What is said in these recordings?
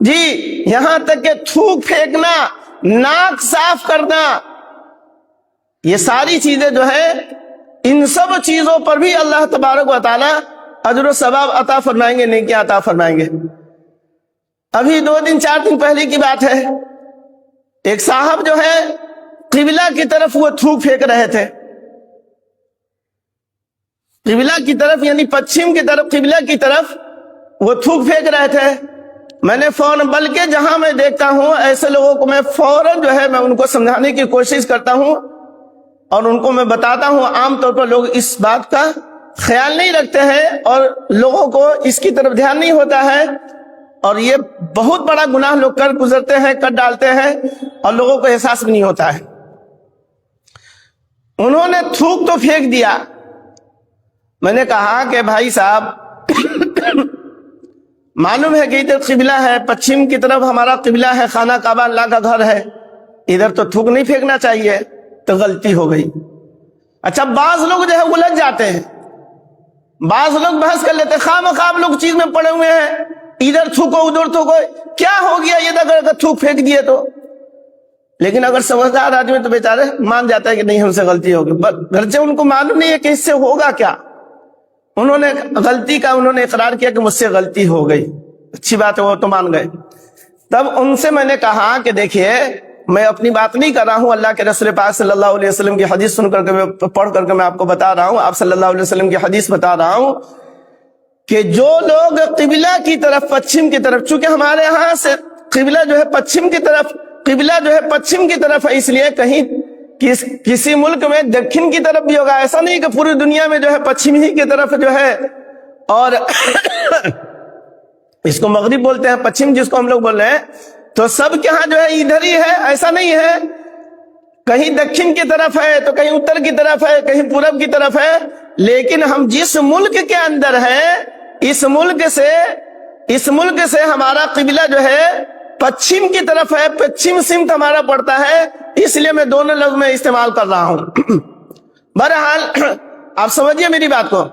جی یہاں تک کہ تھوک پھینکنا، ناک صاف کرنا، یہ ساری چیزیں جو ہے ان سب چیزوں پر بھی اللہ تبارک و تعالی اجر و ثواب عطا فرمائیں گے، نیکیاں عطا فرمائیں گے۔ ابھی 2 دن 4 دن پہلے کی بات ہے، ایک صاحب جو ہے قبلہ کی طرف وہ تھوک پھینک رہے تھے، قبلہ کی طرف یعنی پچھم کی طرف، قبلہ کی طرف وہ تھوک پھینک رہے تھے۔ میں نے فوراً، بلکہ جہاں میں دیکھتا ہوں ایسے لوگوں کو میں فوراً جو ہے میں ان کو سمجھانے کی کوشش کرتا ہوں اور ان کو میں بتاتا ہوں۔ عام طور پر لوگ اس بات کا خیال نہیں رکھتے ہیں اور لوگوں کو اس کی طرف دھیان نہیں ہوتا ہے، اور یہ بہت بڑا گناہ لوگ کر گزرتے ہیں، کر ڈالتے ہیں اور لوگوں کو احساس بھی نہیں ہوتا ہے۔ انہوں نے تھوک تو پھینک دیا۔ میں نے کہا کہ بھائی صاحب معلوم ہے کہ ادھر قبلہ ہے، پچھم کی طرف ہمارا قبلہ ہے، خانہ کعبہ اللہ کا گھر ہے، ادھر تو تھوک نہیں پھینکنا چاہیے، تو غلطی ہو گئی۔ اچھا بعض لوگ جو ہے الجھ جاتے ہیں، بعض لوگ بحث کر لیتے ہیں، خواہ مخواہ لوگ چیز میں پڑے ہوئے ہیں، ادھر تھوکو ادھر تھوکو، کیا ہو گیا یہ اگر تھوک پھینک دیے تو؟ لیکن اگر سمجھدار آدمی تو بیچارے مان جاتا ہے کہ نہیں ہم سے غلطی ہوگی، گرچہ ان کو معلوم نہیں ہے کہ اس سے ہوگا کیا۔ انہوں نے غلطی کا انہوں نے اقرار کیا کہ مجھ سے غلطی ہو گئی، اچھی بات ہے، وہ تو مان گئے۔ تب ان سے میں نے کہا کہ دیکھیے میں اپنی بات نہیں کر رہا ہوں، اللہ کے رسول پاک صلی اللہ علیہ وسلم کی حدیث سن کر کے پڑھ کر کے میں آپ کو بتا رہا ہوں، آپ صلی اللہ علیہ وسلم کی حدیث بتا رہا ہوں کہ جو لوگ قبلہ کی طرف، پچھم کی طرف، چونکہ ہمارے یہاں سے قبلہ جو ہے پچھم کی طرف، قبلہ جو ہے پچھم کی طرف ہے، اس لیے کہیں کسی ملک میں دکھن کی طرف بھی ہوگا، ایسا نہیں کہ پوری دنیا میں جو ہے پچھم ہی کی طرف جو ہے، اور اس کو مغرب بولتے ہیں، پچھم جس کو ہم لوگ بول رہے ہیں، تو سب کے ہاں جو ہے ادھر ہی ہے، ایسا نہیں ہے، کہیں دکھن کی طرف ہے تو کہیں اتر کی طرف ہے، کہیں پورب کی طرف ہے۔ لیکن ہم جس ملک کے اندر ہیں، اس ملک سے ہمارا قبلہ جو ہے پچھم کی طرف ہے، پچھم سمت ہمارا پڑتا ہے، اس لیے میں دونوں لفظ میں استعمال کر رہا ہوں۔ بہرحال آپ سمجھیے میری بات کو،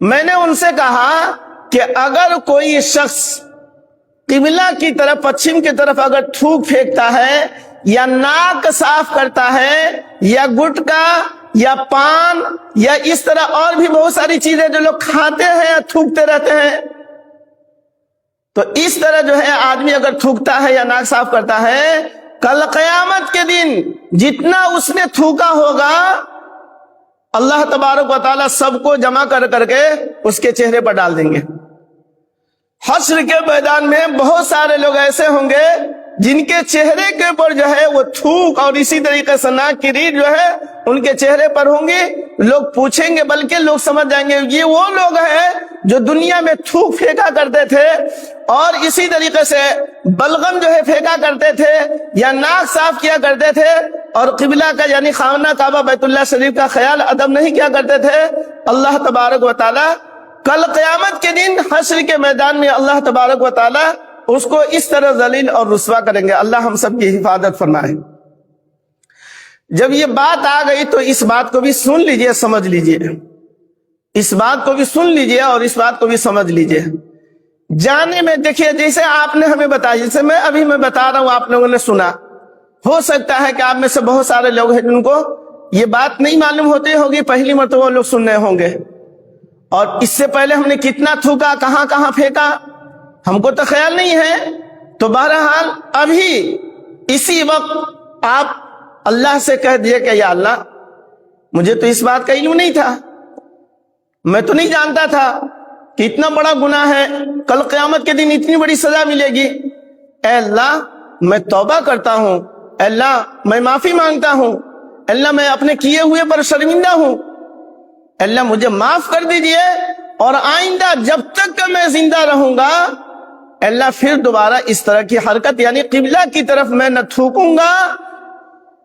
میں نے ان سے کہا کہ اگر کوئی شخص قبلہ کی طرف، پچھم کی طرف اگر تھوک پھینکتا ہے یا ناک صاف کرتا ہے یا گٹکا یا پان یا اس طرح اور بھی بہت ساری چیزیں جو لوگ کھاتے ہیں یا تھوکتے رہتے ہیں، تو اس طرح جو ہے آدمی اگر تھوکتا ہے یا ناک صاف کرتا ہے، کل قیامت کے دن جتنا اس نے تھوکا ہوگا اللہ تبارک و تعالی سب کو جمع کر کر کے اس کے چہرے پر ڈال دیں گے۔ حشر کے میدان میں بہت سارے لوگ ایسے ہوں گے جن کے چہرے کے اوپر جو ہے وہ تھوک اور اسی طریقے سے ناک کی ریڑھ جو ہے ان کے چہرے پر ہوں گے۔ لوگ پوچھیں گے، بلکہ لوگ سمجھ جائیں گے یہ وہ لوگ ہیں جو دنیا میں تھوک پھینکا کرتے تھے اور اسی طریقے سے بلغم جو ہے پھینکا کرتے تھے یا ناک صاف کیا کرتے تھے اور قبلہ کا یعنی خانہ کعبہ بیت اللہ شریف کا خیال ادب نہیں کیا کرتے تھے۔ اللہ تبارک و تعالی کل قیامت کے دن حشر کے میدان میں اللہ تبارک و تعالی اس کو اس طرح ذلیل اور رسوا کریں گے۔ اللہ ہم سب کی حفاظت فرمائے۔ جب یہ بات آ گئی تو اس بات کو بھی سن لیجئے، سمجھ لیجئے، اس بات کو بھی سن لیجئے اور اس بات کو بھی سمجھ لیجئے۔ جانے میں دیکھیے جیسے آپ نے ہمیں بتایا، جیسے میں بتا رہا ہوں، آپ لوگوں نے سنا، ہو سکتا ہے کہ آپ میں سے بہت سارے لوگ ہیں جن کو یہ بات نہیں معلوم ہوتی ہوگی، پہلی مرتبہ لوگ سن رہے ہوں گے، اور اس سے پہلے ہم نے کتنا تھوکا، کہاں کہاں پھینکا ہم کو تو خیال نہیں ہے۔ تو بہرحال ابھی اسی وقت آپ اللہ سے کہہ دیے کہ یا اللہ مجھے تو اس بات کا علم نہیں تھا، میں تو نہیں جانتا تھا کہ اتنا بڑا گناہ ہے، کل قیامت کے دن اتنی بڑی سزا ملے گی۔ اے اللہ میں توبہ کرتا ہوں، اے اللہ میں معافی مانگتا ہوں، اے اللہ میں اپنے کیے ہوئے پر شرمندہ ہوں، اے اللہ مجھے معاف کر دیجئے، اور آئندہ جب تک کہ میں زندہ رہوں گا اے اللہ پھر دوبارہ اس طرح کی حرکت یعنی قبلہ کی طرف میں نہ تھوکوں گا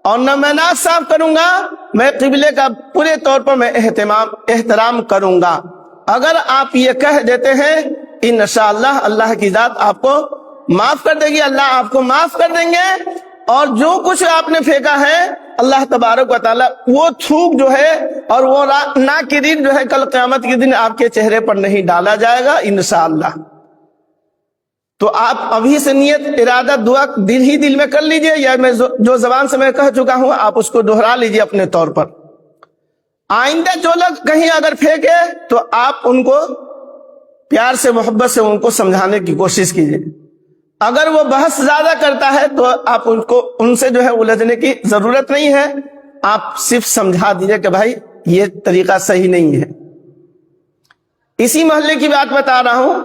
اور نہ میں ناک صاف کروں گا، میں قبلے کا پورے طور پر میں احترام کروں گا۔ اگر آپ یہ کہہ دیتے ہیں انشاءاللہ اللہ کی ذات آپ کو معاف کر دے گی، اللہ آپ کو معاف کر دیں گے، اور جو کچھ آپ نے پھینکا ہے اللہ تبارک و تعالی وہ تھوک جو ہے اور وہ ناک کی ریڑھ جو ہے کل قیامت کے دن آپ کے چہرے پر نہیں ڈالا جائے گا انشاءاللہ۔ تو آپ ابھی سے نیت ارادہ دعا دل ہی دل میں کر لیجئے، یا میں جو زبان سے میں کہہ چکا ہوں آپ اس کو دہرا لیجئے اپنے طور پر۔ آئندہ جو لوگ کہیں اگر پھینکے تو آپ ان کو پیار سے محبت سے ان کو سمجھانے کی کوشش کیجئے۔ اگر وہ بحث زیادہ کرتا ہے تو آپ ان سے جو ہے الجھنے کی ضرورت نہیں ہے، آپ صرف سمجھا دیجئے کہ بھائی یہ طریقہ صحیح نہیں ہے۔ اسی محلے کی بات بتا رہا ہوں،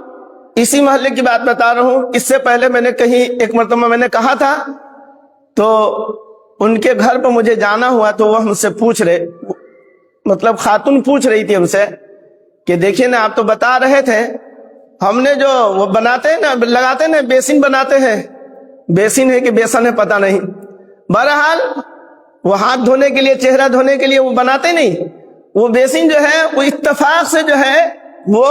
اس سے پہلے میں نے کہیں ایک مرتبہ میں نے کہا تھا، تو ان کے گھر پہ مجھے جانا ہوا تو وہ ہم سے پوچھ رہے، مطلب خاتون پوچھ رہی تھی ہم سے کہ دیکھیے نا آپ تو بتا رہے تھے، ہم نے جو وہ بناتے ہیں نا، لگاتے ہیں نا، بیسن بناتے ہیں، بیسن ہے کہ بیسن ہے پتہ نہیں، بہرحال وہ ہاتھ دھونے کے لیے، چہرہ دھونے کے لیے وہ بناتے نہیں، وہ بیسن جو ہے وہ اتفاق سے جو ہے وہ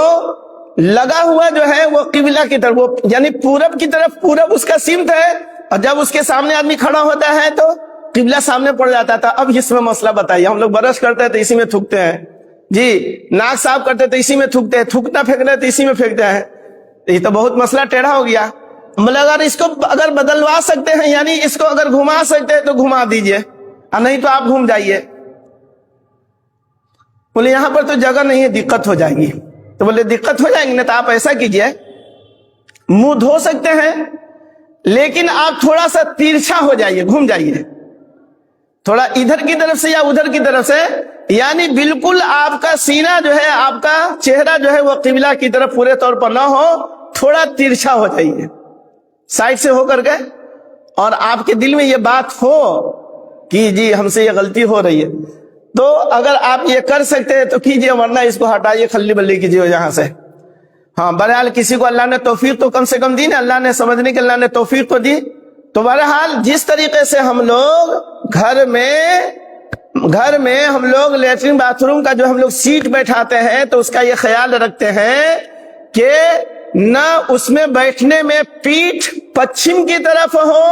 لگا ہوا جو ہے وہ قبلہ کی طرف، وہ یعنی پورب کی طرف، پورب اس کا سمت ہے، اور جب اس کے سامنے آدمی کھڑا ہوتا ہے تو قبلہ سامنے پڑ جاتا تھا۔ اب اس میں مسئلہ بتائیے، ہم لوگ برش کرتے ہیں تو اسی میں تھوکتے ہیں، جی ناک صاف کرتے تو اسی میں تھوکتے ہیں، تھوکنا پھینکنا تو اسی میں پھینکتے ہیں، یہ تو بہت مسئلہ ٹیڑھا ہو گیا۔ اگر اس کو اگر بدلوا سکتے ہیں، یعنی اس کو اگر گھما سکتے ہیں تو گھما دیجئے، اور نہیں تو آپ گھوم جائیے۔ بولے یہاں پر تو جگہ نہیں ہے، دقت ہو جائے گی۔ تو بولے دقت ہو جائیں گی نا تو آپ ایسا کیجئے، منہ دھو سکتے ہیں لیکن آپ تھوڑا سا ترچھا ہو جائیے، گھوم جائیے تھوڑا ادھر کی طرف سے یا ادھر کی طرف سے، یعنی بالکل آپ کا سینہ جو ہے، آپ کا چہرہ جو ہے وہ قبلہ کی طرف پورے طور پر نہ ہو، تھوڑا ترچھا ہو جائیے سائڈ سے ہو کر کے، اور آپ کے دل میں یہ بات ہو کہ جی ہم سے یہ غلطی ہو رہی ہے، تو اگر آپ یہ کر سکتے ہیں تو کیجئے، ورنہ اس کو ہٹائیے، خلی بلی کیجئے یہاں سے۔ ہاں بہرحال کسی کو اللہ نے توفیق تو کم سے کم دی نا، اللہ نے سمجھنے کے اللہ نے توفیق تو دی۔ تو بہرحال جس طریقے سے ہم لوگ گھر میں ہم لوگ لیٹرین باتھ روم کا جو ہم لوگ سیٹ بیٹھاتے ہیں تو اس کا یہ خیال رکھتے ہیں کہ نہ اس میں بیٹھنے میں پیٹھ پچھم کی طرف ہو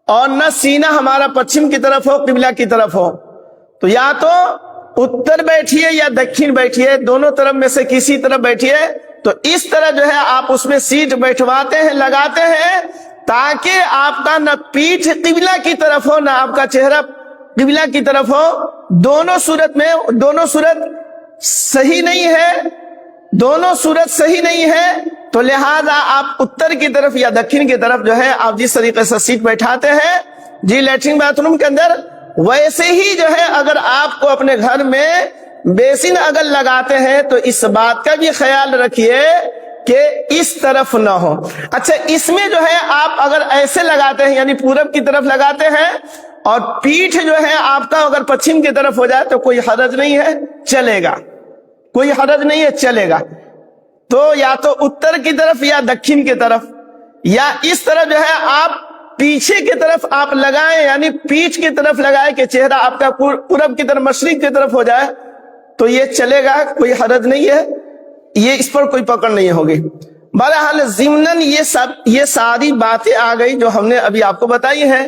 اور نہ سینہ ہمارا پچھم کی طرف ہو، قبلہ کی طرف ہو، تو یا تو اتر بیٹھیے یا دکھن بیٹھیے، دونوں طرف میں سے کسی طرف بیٹھیے۔ تو اس طرح جو ہے آپ اس میں سیٹ بیٹھواتے ہیں، لگاتے ہیں، تاکہ آپ کا نہ پیٹھ قبلہ کی طرف ہو، نہ آپ کا چہرہ قبلہ کی طرف ہو۔ دونوں صورت صحیح نہیں ہے، تو لہذا آپ اتر کی طرف یا دکھن کی طرف جو ہے آپ جس طریقے سے سیٹ بیٹھاتے ہیں جی لیٹرین باتھ روم کے اندر، ویسے ہی جو ہے اگر آپ کو اپنے گھر میں بیسن اگر لگاتے ہیں تو اس بات کا بھی خیال رکھیے کہ اس طرف نہ ہو۔ اچھا اس میں جو ہے آپ اگر ایسے لگاتے ہیں، یعنی پورب کی طرف لگاتے ہیں، اور پیٹھ جو ہے آپ کا اگر پچھم کی طرف ہو جائے تو کوئی حرج نہیں ہے، چلے گا، کوئی حرج نہیں ہے، چلے گا۔ تو یا تو اتر کی طرف یا دکھن کی طرف، یا اس طرح جو ہے آپ پیچھے کی طرف آپ لگائیں، یعنی پیٹھ کی طرف لگائیں کہ چہرہ آپ کا پورب کی طرف، مشرق کی طرف ہو جائے تو یہ چلے گا، کوئی حرج نہیں ہے، یہ اس پر کوئی پکڑ نہیں ہوگی۔ بہرحال ضمناً یہ ساری باتیں آ گئی جو ہم نے ابھی آپ کو بتائی ہیں۔